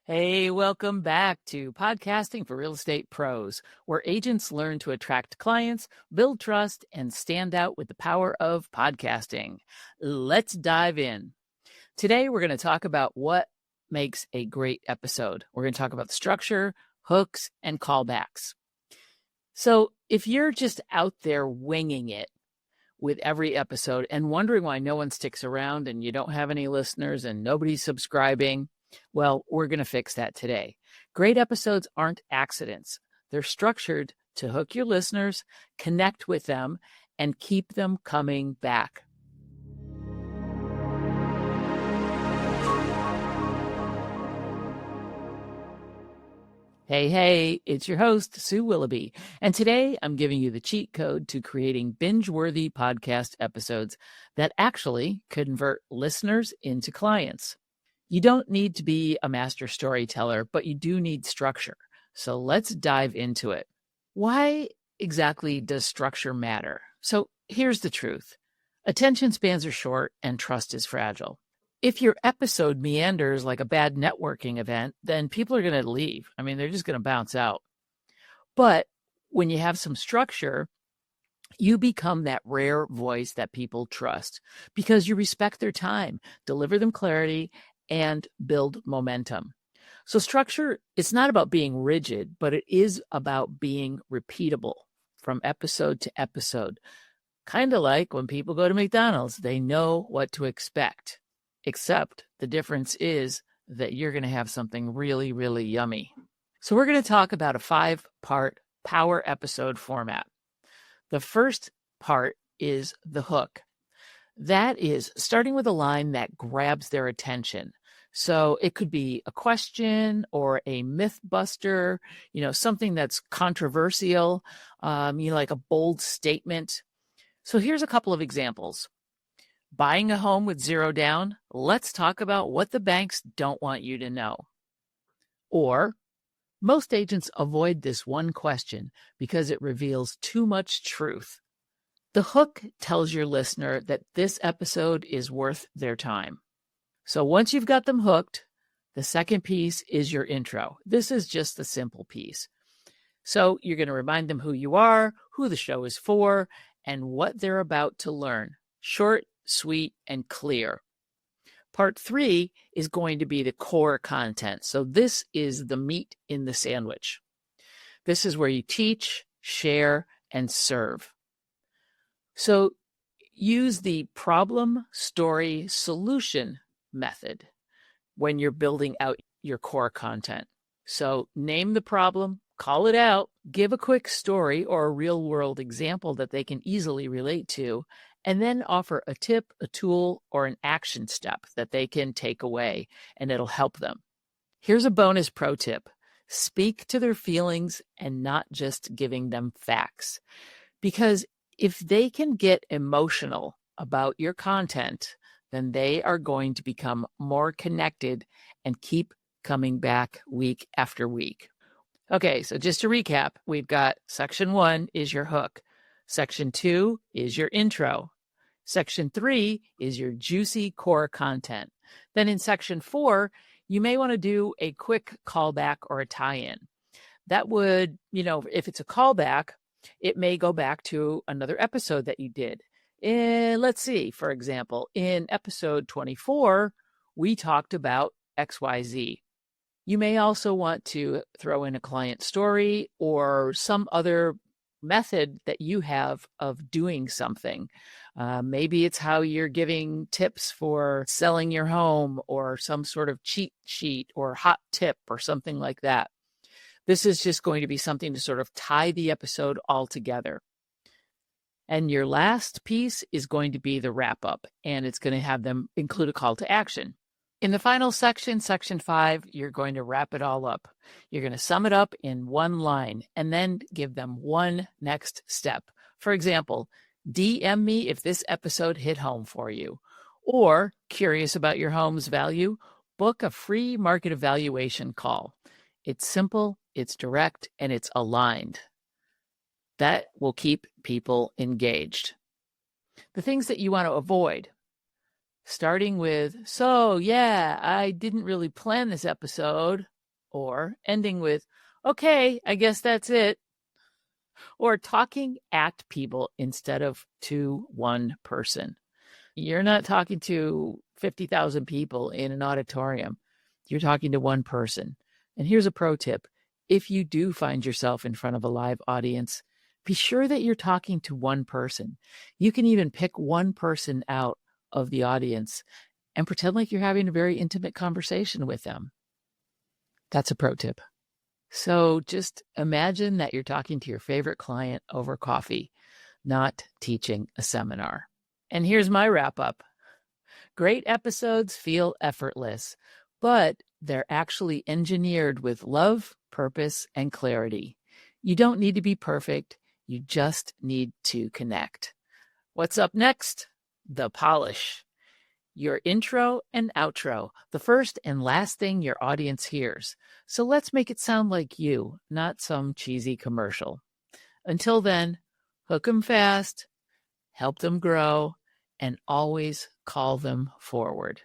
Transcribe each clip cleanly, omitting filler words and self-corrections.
Hey, welcome back to Podcasting for Real Estate Pros, where agents learn to attract clients, build trust, and stand out with the power of podcasting. Let's dive in. Today, we're going to talk about what makes a great episode. We're going to talk about the structure, hooks, and callbacks. So, if you're just out there winging it with every episode and wondering why no one sticks around and you don't have any listeners and nobody's subscribing, well, we're going to fix that today. Great episodes aren't accidents. They're structured to hook your listeners, connect with them, and keep them coming back. Hey, it's your host, Sue Willoughby, and today I'm giving you the cheat code to creating binge-worthy podcast episodes that actually convert listeners into clients. You don't need to be a master storyteller, but you do need structure. So let's dive into it. Why exactly does structure matter? So here's the truth. Attention spans are short and trust is fragile. If your episode meanders like a bad networking event, then people are going to leave. They're just going to bounce out. But when you have some structure, you become that rare voice that people trust because you respect their time, deliver them clarity, and build momentum. So structure, it's not about being rigid, but it is about being repeatable from episode to episode. Kind of like when people go to McDonald's, they know what to expect, except the difference is that you're going to have something really, really yummy. So we're going to talk about a 5-part power episode format. The first part is the hook. That is starting with a line that grabs their attention. So it could be a question or a myth buster, something that's controversial, like a bold statement. So here's a couple of examples. Buying a home with zero down, let's talk about what the banks don't want you to know. Or, most agents avoid this one question because it reveals too much truth. The hook tells your listener that this episode is worth their time. So once you've got them hooked, the second piece is your intro. This is just the simple piece. So you're going to remind them who you are, who the show is for, and what they're about to learn. Short, sweet, and clear. Part 3 is going to be the core content. So this is the meat in the sandwich. This is where you teach, share, and serve. So use the problem, story, solution method when you're building out your core content. So name the problem, call it out, give a quick story or a real-world example that they can easily relate to, and then offer a tip, a tool, or an action step that they can take away, and it'll help them. Here's a bonus pro tip. Speak to their feelings and not just giving them facts. Because if they can get emotional about your content, then they are going to become more connected and keep coming back week after week. Okay, so just to recap, we've got section 1 is your hook. Section 2 is your intro. Section 3 is your juicy core content. Then in section 4, you may want to do a quick callback or a tie-in. That would, if it's a callback, it may go back to another episode that you did. Let's see, for example, in episode 24, we talked about XYZ. You may also want to throw in a client story or some other method that you have of doing something. Maybe it's how you're giving tips for selling your home or some sort of cheat sheet or hot tip or something like that. This is just going to be something to sort of tie the episode all together. And your last piece is going to be the wrap up, and it's going to have them include a call to action. In the final section, section 5, you're going to wrap it all up. You're going to sum it up in one line and then give them one next step. For example, DM me if this episode hit home for you. Or, curious about your home's value, book a free market evaluation call. It's simple, it's direct, and it's aligned. That will keep people engaged. The things that you want to avoid, starting with, so yeah, I didn't really plan this episode. or ending with, okay, I guess that's it, or talking at people instead of to one person. You're not talking to 50,000 people in an auditorium. You're talking to one person. And here's a pro tip. If you do find yourself in front of a live audience, be sure that you're talking to one person. You can even pick one person out of the audience and pretend like you're having a very intimate conversation with them. That's a pro tip. So just imagine that you're talking to your favorite client over coffee, not teaching a seminar. And here's my wrap up. Great episodes feel effortless, but they're actually engineered with love, purpose, and clarity. You don't need to be perfect. You just need to connect. What's up next? The polish. Your intro and outro, the first and last thing your audience hears. So let's make it sound like you, not some cheesy commercial. Until then, hook 'em fast, help them grow, and always call them forward.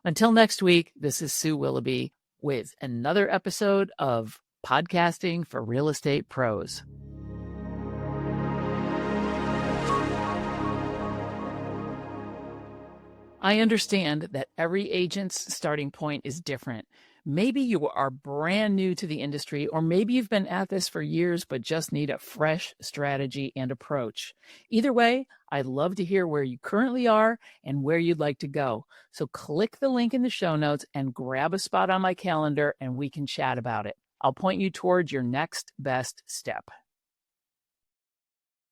Until next week, this is Sue Willoughby with another episode of Podcasting for Real Estate Pros. I understand that every agent's starting point is different. Maybe you are brand new to the industry, or maybe you've been at this for years but just need a fresh strategy and approach. Either way, I'd love to hear where you currently are and where you'd like to go. So click the link in the show notes and grab a spot on my calendar and we can chat about it. I'll point you towards your next best step.